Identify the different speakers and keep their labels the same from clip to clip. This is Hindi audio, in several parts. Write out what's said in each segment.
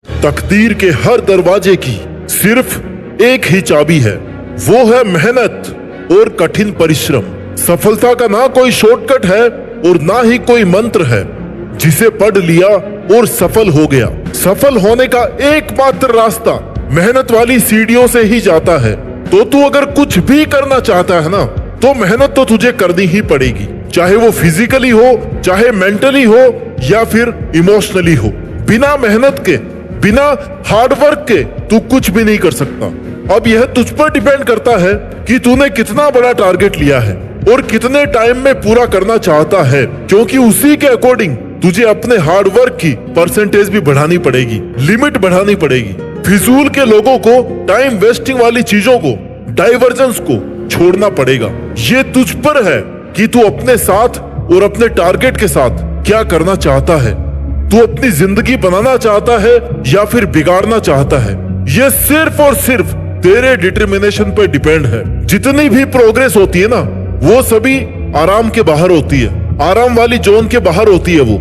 Speaker 1: तकदीर के हर दरवाजे की सिर्फ एक ही चाबी है, वो है मेहनत और कठिन परिश्रम। सफलता का ना कोई शॉर्टकट है और ना ही कोई मंत्र है जिसे पढ़ लिया और सफल हो गया। सफल होने का एकमात्र रास्ता मेहनत वाली सीढ़ियों से ही जाता है। तो तू अगर कुछ भी करना चाहता है ना, तो मेहनत तो तुझे करनी ही पड़ेगी, चाहे वो फिजिकली हो, चाहे मेंटली हो या फिर इमोशनली हो। बिना मेहनत के, बिना हार्डवर्क के तू कुछ भी नहीं कर सकता। अब यह तुझ पर डिपेंड करता है कि तूने कितना बड़ा टारगेट लिया है और कितने टाइम में पूरा करना चाहता है, क्योंकि उसी के अकॉर्डिंग तुझे अपने हार्डवर्क की परसेंटेज भी बढ़ानी पड़ेगी, लिमिट बढ़ानी पड़ेगी। फिजूल के लोगों को, टाइम वेस्टिंग वाली चीजों को, डाइवर्जेंस को छोड़ना पड़ेगा। ये तुझ पर है कि तू अपने साथ और अपने टारगेट के साथ क्या करना चाहता है। तू अपनी जिंदगी बनाना चाहता है या फिर बिगाड़ना चाहता है। ये सिर्फ और सिर्फ तेरे डिटर्मिनेशन पर डिपेंड है। जितनी भी प्रोग्रेस होती है ना, वो सभी आराम के बाहर होती है, आराम वाली जोन के बाहर होती है। वो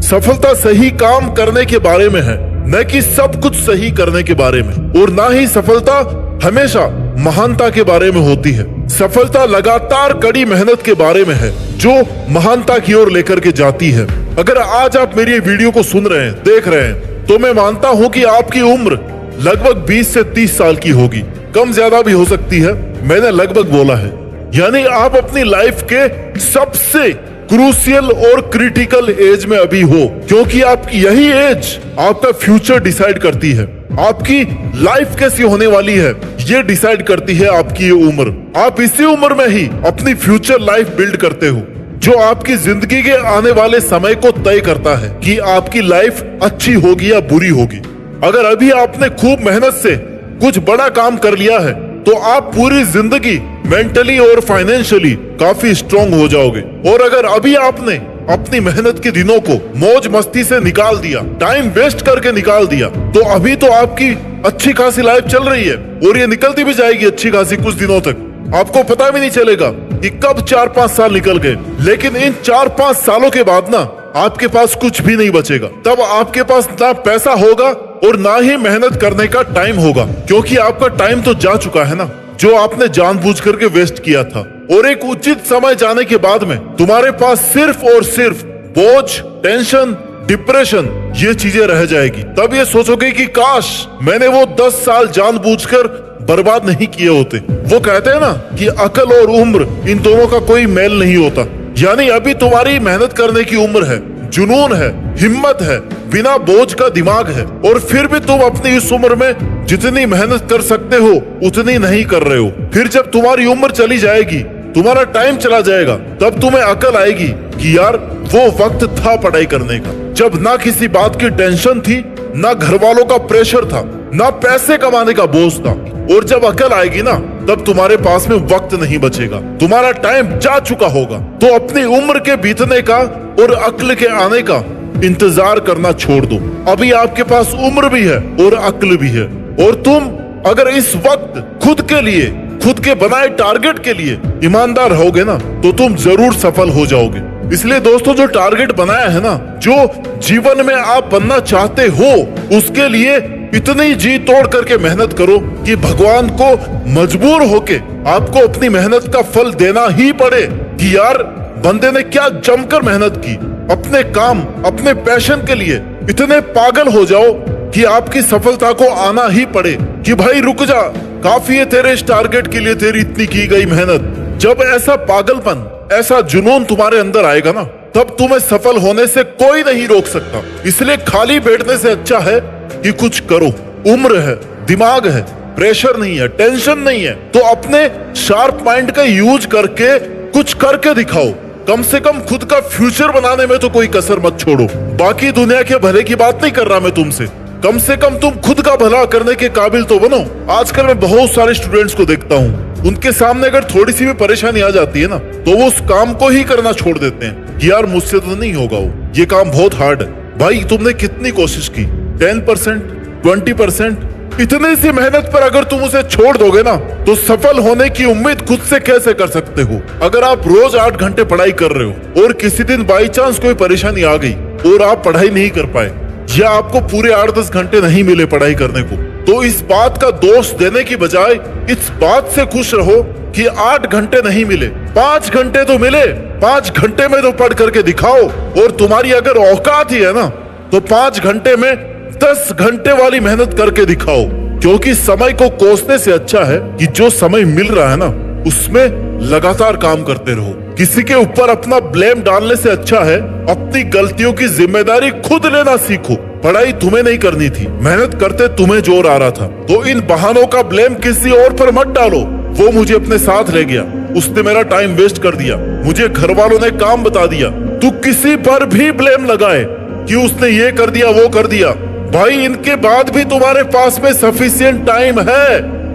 Speaker 1: सफलता सही काम करने के बारे में है, न कि सब कुछ सही करने के बारे में, और ना ही सफलता हमेशा महानता के बारे में होती है। सफलता लगातार कड़ी मेहनत के बारे में है, जो महानता की ओर लेकर के जाती है। अगर आज आप मेरी वीडियो को सुन रहे हैं, देख रहे हैं, तो मैं मानता हूं कि आपकी उम्र लगभग 20 से 30 साल की होगी, कम ज्यादा भी हो सकती है, मैंने लगभग बोला है। यानी आप अपनी लाइफ के सबसे क्रूशियल और क्रिटिकल एज में अभी हो, क्योंकि आपकी यही एज आपका फ्यूचर डिसाइड करती है। आपकी लाइफ कैसी होने वाली है, ये डिसाइड करती है आपकी ये उम्र। आप इसी उम्र में ही अपनी फ्यूचर लाइफ बिल्ड करते हो, जो आपकी जिंदगी के आने वाले समय को तय करता है कि आपकी लाइफ अच्छी होगी या बुरी होगी। अगर अभी आपने खूब मेहनत से कुछ बड़ा काम कर लिया है, तो आप पूरी जिंदगी मेंटली और फाइनेंशियली काफी स्ट्रांग हो जाओगे। और अगर अभी आपने अपनी मेहनत के दिनों को मौज मस्ती से निकाल दिया, टाइम वेस्ट करके निकाल दिया, तो अभी तो आपकी अच्छी खासी लाइफ चल रही है और ये निकलती भी जाएगी अच्छी खासी कुछ दिनों तक। आपको पता भी नहीं चलेगा कि कब 4-5 साल निकल गए। लेकिन इन 4-5 सालों के बाद ना आपके पास कुछ भी नहीं बचेगा। तब आपके पास ना पैसा होगा और ना ही मेहनत करने का टाइम होगा, क्योंकि आपका टाइम तो जा चुका है ना, जो आपने जानबूझ करके वेस्ट किया था। और एक उचित समय जाने के बाद में तुम्हारे पास सिर्फ और सिर्फ बोझ, टेंशन, डिप्रेशन, ये चीजें रह जाएगी। तब ये सोचोगे कि काश मैंने वो 10 साल जानबूझकर बर्बाद नहीं किए होते। वो कहते हैं ना कि अकल और उम्र, इन दोनों का कोई मेल नहीं होता। यानी अभी तुम्हारी मेहनत करने की उम्र है, जुनून है, हिम्मत है, बिना बोझ का दिमाग है, और फिर भी तुम अपनी इस उम्र में जितनी मेहनत कर सकते हो उतनी नहीं कर रहे हो। फिर जब तुम्हारी उम्र चली जाएगी, तुम्हारा टाइम चला जाएगा, तब तुम्हें अकल आएगी कि यार वो वक्त था पढ़ाई करने का, जब ना किसी बात की टेंशन थी, ना घर वालों का प्रेशर था, ना पैसे कमाने का बोझ था। और जब अकल आएगी ना, तब तुम्हारे पास में वक्त नहीं बचेगा, तुम्हारा टाइम जा चुका होगा। तो अपनी उम्र के बीतने का और अक्ल के आने का इंतजार करना छोड़ दो। अभी आपके पास उम्र भी है और अक्ल भी है, और तुम अगर इस वक्त खुद के लिए, खुद के बनाए टारगेट के लिए ईमानदार रहोगे ना, तो तुम जरूर सफल हो जाओगे। इसलिए दोस्तों, जो टारगेट बनाया है ना, जो जीवन में आप बनना चाहते हो, उसके लिए इतनी जी तोड़ करके मेहनत करो कि भगवान को मजबूर होके आपको अपनी मेहनत का फल देना ही पड़े कि यार बंदे ने क्या जमकर मेहनत की। अपने काम, अपने पैशन के लिए इतने पागल हो जाओ कि आपकी सफलता को आना ही पड़े कि भाई रुक जा, काफी है तेरे इस टारगेट के लिए तेरी इतनी की गई मेहनत। जब ऐसा पागलपन, ऐसा जुनून तुम्हारे अंदर आएगा ना, तब तुम्हें सफल होने से कोई नहीं रोक सकता। इसलिए खाली बैठने से अच्छा है कि कुछ करो। उम्र है, दिमाग है, प्रेशर नहीं है, टेंशन नहीं है, तो अपने शार्प माइंड का यूज करके कुछ करके दिखाओ। कम से कम खुद का फ्यूचर बनाने में तो कोई कसर मत छोड़ो। बाकी दुनिया के भले की बात नहीं कर रहा मैं तुमसे, कम से कम तुम खुद का भला करने के काबिल तो बनो। आजकल मैं बहुत सारे स्टूडेंट्स को देखता हूँ, उनके सामने अगर थोड़ी सी भी परेशानी आ जाती है ना, तो वो उस काम को ही करना छोड़ देते हैं कि यार मुझसे तो नहीं होगा, वो ये काम बहुत हार्ड है। भाई तुमने कितनी कोशिश की, 10%, 20%, इतनी सी मेहनत पर अगर तुम उसे छोड़ दोगे ना, तो सफल होने की उम्मीद खुद से कैसे कर सकते हो। अगर आप रोज 8 घंटे पढ़ाई कर रहे हो और किसी दिन बाई चांस कोई परेशानी आ गई और आप पढ़ाई नहीं कर पाए, या आपको पूरे 8-10 घंटे नहीं मिले पढ़ाई करने को, तो इस बात का दोष देने की बजाय इस बात से खुश रहो कि 8 घंटे नहीं मिले, 5 घंटे तो मिले, 5 घंटे में तो पढ़ करके दिखाओ। और तुम्हारी अगर औकात ही है ना, तो 5 घंटे में 10 घंटे वाली मेहनत करके दिखाओ। क्योंकि समय को कोसने से अच्छा है कि जो समय मिल रहा है ना, उसमें लगातार काम करते रहो। किसी के ऊपर अपना ब्लेम डालने से अच्छा है अपनी गलतियों की जिम्मेदारी खुद लेना सीखो। पढ़ाई तुम्हें नहीं करनी थी, मेहनत करते तुम्हें जोर आ रहा था, तो इन बहानों का ब्लेम किसी और पर मत डालो। वो मुझे अपने साथ ले गया, उसने मेरा टाइम वेस्ट कर दिया, मुझे घर वालों ने काम बता दिया। तू किसी पर भी ब्लेम लगाए कि उसने ये कर दिया वो कर दिया, भाई इनके बाद भी तुम्हारे पास में सफिशिएंट टाइम है।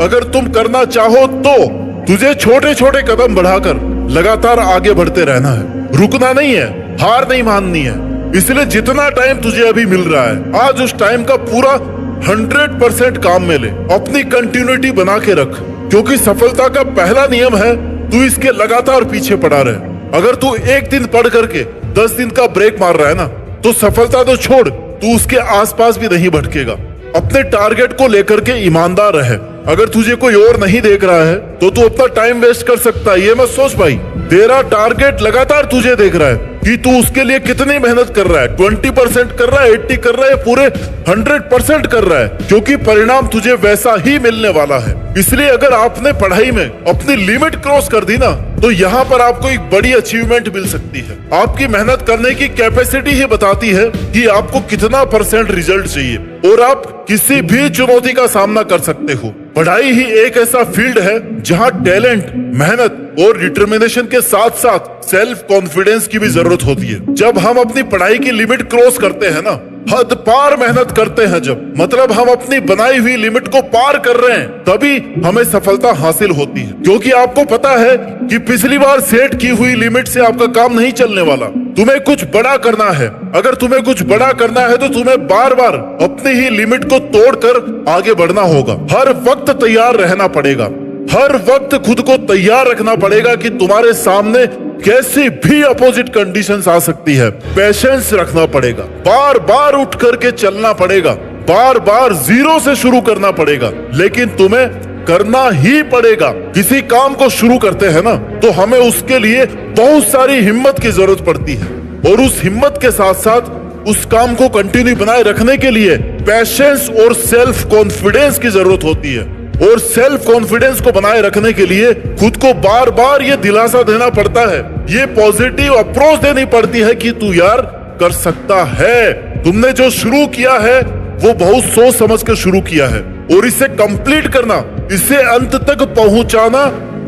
Speaker 1: अगर तुम करना चाहो तो तुझे छोटे छोटे कदम बढ़ाकर लगातार आगे बढ़ते रहना है, रुकना नहीं है, हार नहीं माननी है। इसलिए जितना टाइम तुझे अभी मिल रहा है, आज उस टाइम का पूरा 100% काम में ले, अपनी कंटिन्यूटी बना के रख। क्योंकि सफलता का पहला नियम है तू इसके लगातार पीछे पड़ा रहे। अगर तू एक दिन पढ़ करके 10 दिन का ब्रेक मार रहा है ना, तो सफलता तो छोड़, तू उसके आसपास भी नहीं भटकेगा। अपने टारगेट को लेकर के ईमानदार रहे। अगर तुझे कोई और नहीं देख रहा है तो तू अपना टाइम वेस्ट कर सकता है, ये मत सोच भाई। तेरा टारगेट लगातार तुझे देख रहा है कि तू उसके लिए कितनी मेहनत कर रहा है, 20% कर रहा है, 80 कर रहा है, पूरे 100% कर रहा है, क्योंकि परिणाम तुझे वैसा ही मिलने वाला है। इसलिए अगर आपने पढ़ाई में अपनी लिमिट क्रॉस कर दी ना, तो यहाँ पर आपको एक बड़ी अचीवमेंट मिल सकती है। आपकी मेहनत करने की कैपेसिटी ही बताती है कि आपको कितना % रिजल्ट चाहिए, और आप किसी भी चुनौती का सामना कर सकते हो। पढ़ाई ही एक ऐसा फील्ड है जहाँ टैलेंट, मेहनत और डिटर्मिनेशन के साथ साथ सेल्फ कॉन्फिडेंस की भी जरूरत होती है। जब हम अपनी पढ़ाई की लिमिट क्रॉस करते हैं ना, हद पार मेहनत करते हैं, जब मतलब हम अपनी बनाई हुई लिमिट को पार कर रहे हैं, तभी हमें सफलता हासिल होती है। क्योंकि आपको पता है कि पिछली बार सेट की हुई लिमिट से आपका काम नहीं चलने वाला। तुम्हें कुछ बड़ा करना है। अगर तुम्हें कुछ बड़ा करना है तो तुम्हें बार बार अपनी ही लिमिट को तोड़कर आगे बढ़ना होगा। हर वक्त तैयार रहना पड़ेगा, हर वक्त खुद को तैयार रखना पड़ेगा कि तुम्हारे सामने कैसी भी अपोजिट कंडीशंस आ सकती है। पेशेंस रखना पड़ेगा, बार बार उठ करके चलना पड़ेगा, बार बार जीरो से शुरू करना पड़ेगा, लेकिन तुम्हें करना ही पड़ेगा। किसी काम को शुरू करते हैं ना, तो हमें उसके लिए बहुत सारी हिम्मत की जरूरत पड़ती है, और उस हिम्मत के साथ साथ उस काम को कंटिन्यू बनाए रखने के लिए पेशेंस और सेल्फ कॉन्फिडेंस की जरूरत होती है। और सेल्फ कॉन्फिडेंस को बनाए रखने के लिए खुद को बार बार ये दिलासा देना पड़ता है, ये पॉजिटिव अप्रोच देनी पड़ती है कि तू यार कर सकता है। तुमने जो शुरू किया है वो बहुत सोच समझ कर शुरू किया है, और इसे कंप्लीट करना, इसे अंत तक पहुंचाना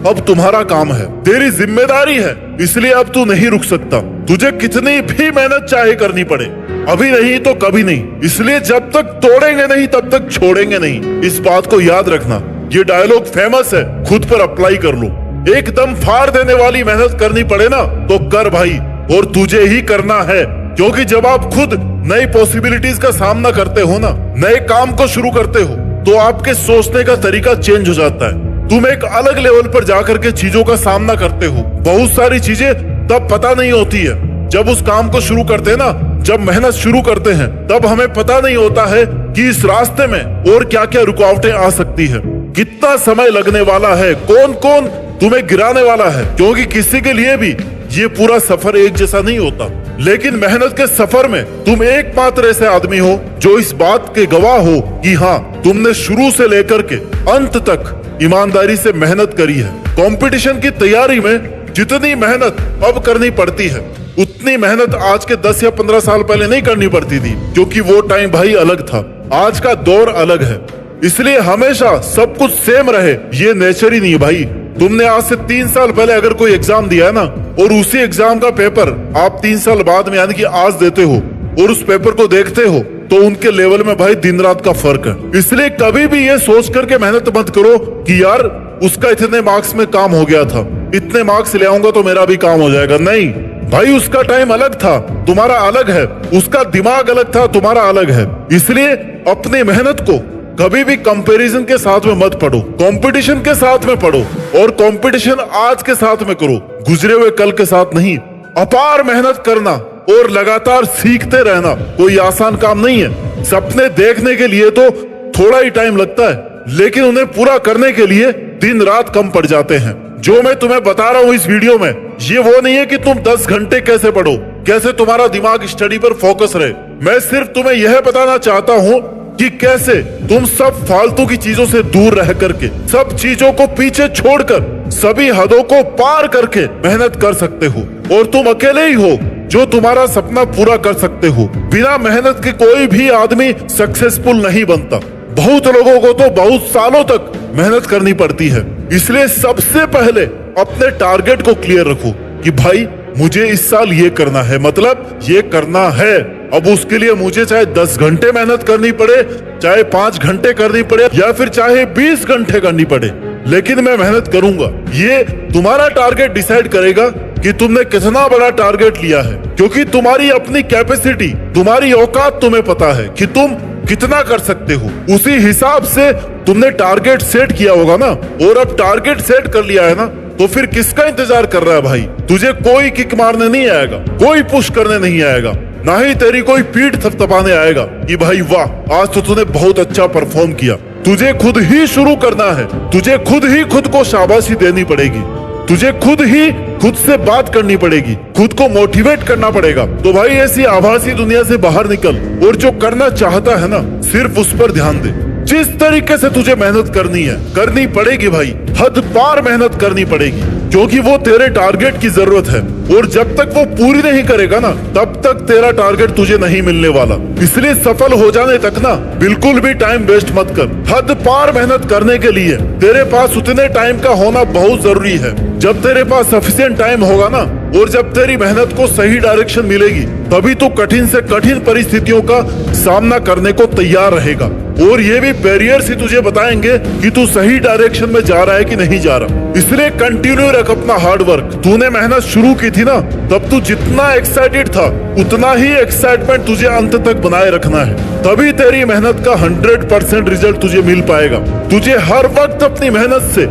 Speaker 1: अब तुम्हारा काम है, तेरी जिम्मेदारी है। इसलिए अब तू नहीं रुक सकता। तुझे कितनी भी मेहनत चाहे करनी पड़े, अभी नहीं तो कभी नहीं। इसलिए जब तक तोड़ेंगे नहीं तब तक छोड़ेंगे नहीं। इस बात को याद रखना। ये डायलॉग फेमस है, खुद पर अप्लाई कर लो। एकदम फाड़ देने वाली मेहनत करनी पड़े ना, तो कर भाई, और तुझे ही करना है। क्योंकि जब आप खुद नई पॉसिबिलिटीज का सामना करते हो ना, नए काम को शुरू करते हो, तो आपके सोचने का तरीका चेंज हो जाता है। तुम एक अलग लेवल पर जाकर के चीजों का सामना करते हो। बहुत सारी चीजें तब पता नहीं होती है जब उस काम को शुरू करते हैं ना, जब मेहनत शुरू करते हैं, तब हमें पता नहीं होता है कि इस रास्ते में और क्या क्या रुकावटें आ सकती है, कितना समय लगने वाला है, कौन कौन तुम्हें गिराने वाला है। क्योंकि किसी के लिए भी ये पूरा सफर एक जैसा नहीं होता, लेकिन मेहनत के सफर में तुम एकमात्र ऐसे आदमी हो जो इस बात के गवाह हो कि हाँ, तुमने शुरू से लेकर के अंत तक ईमानदारी से मेहनत करी है। कंपटीशन की तैयारी में जितनी मेहनत अब करनी पड़ती है, उतनी मेहनत आज के 10 या 15 साल पहले नहीं करनी पड़ती थी, क्योंकि वो टाइम भाई अलग था, आज का दौर अलग है। इसलिए हमेशा सब कुछ सेम रहे ये नेचर ही नहीं है भाई। तुमने आज से 3 साल पहले अगर कोई एग्जाम दिया है ना, और उसी एग्जाम का पेपर आप 3 साल बाद में यानी कि आज देते हो, और उस पेपर को देखते हो, तो उनके लेवल में भाई दिन रात का फर्क है। इसलिए कभी भी ये सोच करके मेहनत मत करो कि यार उसका इतने मार्क्स में काम हो गया था, इतने मार्क्स ले आऊंगा तो मेरा भी काम हो जाएगा। नहीं भाई, उसका टाइम अलग था, तुम्हारा अलग है, उसका दिमाग अलग था, तुम्हारा अलग है। इसलिए अपनी मेहनत को कभी भी कंपैरिजन के साथ में मत पढ़ो, कंपटीशन के साथ में पढ़ो, और कंपटीशन आज के साथ में करो, गुजरे हुए कल के साथ नहीं। अपार मेहनत करना, और लगातार सीखते रहना कोई आसान काम नहीं है। सपने देखने के लिए तो थोड़ा ही टाइम लगता है, लेकिन उन्हें पूरा करने के लिए दिन रात कम पड़ जाते हैं। जो मैं तुम्हें बता रहा हूँ इस वीडियो में, ये वो नहीं है कि तुम 10 घंटे कैसे पढ़ो, कैसे तुम्हारा दिमाग स्टडी पर फोकस रहे। मैं सिर्फ तुम्हें यह बताना चाहता हूँ कि कैसे तुम सब फालतू की चीजों से दूर रह करके, सब चीजों को पीछे छोड़कर, सभी हदों को पार करके मेहनत कर सकते हो। और तुम अकेले ही हो जो तुम्हारा सपना पूरा कर सकते हो। बिना मेहनत के कोई भी आदमी सक्सेसफुल नहीं बनता। बहुत लोगों को तो बहुत सालों तक मेहनत करनी पड़ती है। इसलिए सबसे पहले अपने टारगेट को क्लियर रखो कि भाई मुझे इस साल ये करना है, मतलब ये करना है। अब उसके लिए मुझे चाहे 10 घंटे मेहनत करनी पड़े, चाहे 5 घंटे करनी पड़े, या फिर चाहे 20 घंटे करनी पड़े, लेकिन मैं मेहनत करूंगा। ये तुम्हारा टारगेट डिसाइड करेगा कि तुमने कितना बड़ा टारगेट लिया है, क्योंकि तुम्हारी अपनी कैपेसिटी, तुम्हारी औकात तुम्हें पता है कि तुम कितना कर सकते हो। उसी हिसाब से तुमने टारगेट सेट किया होगा ना। और अब टारगेट सेट कर लिया है ना, तो फिर किसका इंतजार कर रहा है भाई? तुझे कोई किक मारने नहीं आएगा, कोई पुश करने नहीं आएगा, ना ही तेरी कोई पीठ थपथपाने आएगा कि भाई वाह आज तो तूने बहुत अच्छा परफॉर्म किया। तुझे खुद ही शुरू करना है। तुझे खुद ही खुद को शाबाशी देनी पड़ेगी। तुझे खुद ही खुद से बात करनी पड़ेगी, खुद को मोटिवेट करना पड़ेगा। तो भाई ऐसी आभासी दुनिया से बाहर निकल और जो करना चाहता है ना, सिर्फ उस पर ध्यान दे। जिस तरीके से तुझे मेहनत करनी है, करनी पड़ेगी भाई, हद पार मेहनत करनी पड़ेगी, क्योंकि वो तेरे टारगेट की जरूरत है। और जब तक वो पूरी नहीं करेगा ना, तब तक तेरा टारगेट तुझे नहीं मिलने वाला। इसलिए सफल हो जाने तक ना बिल्कुल भी टाइम वेस्ट मत कर। हद पार मेहनत करने के लिए तेरे पास उतने टाइम का होना बहुत जरूरी है। जब तेरे पास सफिशिएंट टाइम होगा ना, और जब तेरी मेहनत को सही डायरेक्शन मिलेगी, तभी तो कठिन से कठिन परिस्थितियों का सामना करने को तैयार रहेगा। और ये भी बैरियर्स ही तुझे बताएंगे कि तू सही डायरेक्शन में जा रहा है कि नहीं जा रहा। इसलिए कंटिन्यू रख अपना हार्ड वर्क। तूने मेहनत शुरू की थी ना, तब तू जितना एक्साइटेड था, उतना ही एक्साइटमेंट तुझे अंत तक बनाए रखना है। तभी तेरी मेहनत का 100% रिजल्ट तुझे मिल पाएगा। तुझे हर वक्त अपनी मेहनत से,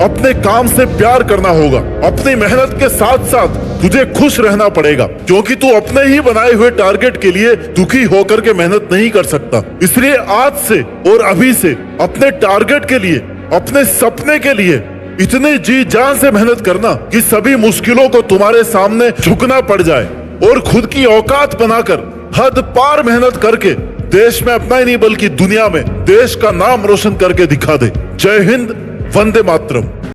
Speaker 1: अपने काम से प्यार करना होगा। अपनी मेहनत के साथ साथ तुझे खुश रहना पड़ेगा, क्योंकि तू अपने ही बनाए हुए टारगेट के लिए दुखी होकर के मेहनत नहीं कर सकता। इसलिए आज से और अभी से अपने टारगेट के लिए, अपने सपने के लिए इतने जी जान से मेहनत करना कि सभी मुश्किलों को तुम्हारे सामने झुकना पड़ जाए, और खुद की औकात बनाकर हद पार मेहनत करके देश में अपना ही नहीं बल्कि दुनिया में देश का नाम रोशन करके दिखा दे। जय हिंद, वंदे मातरम।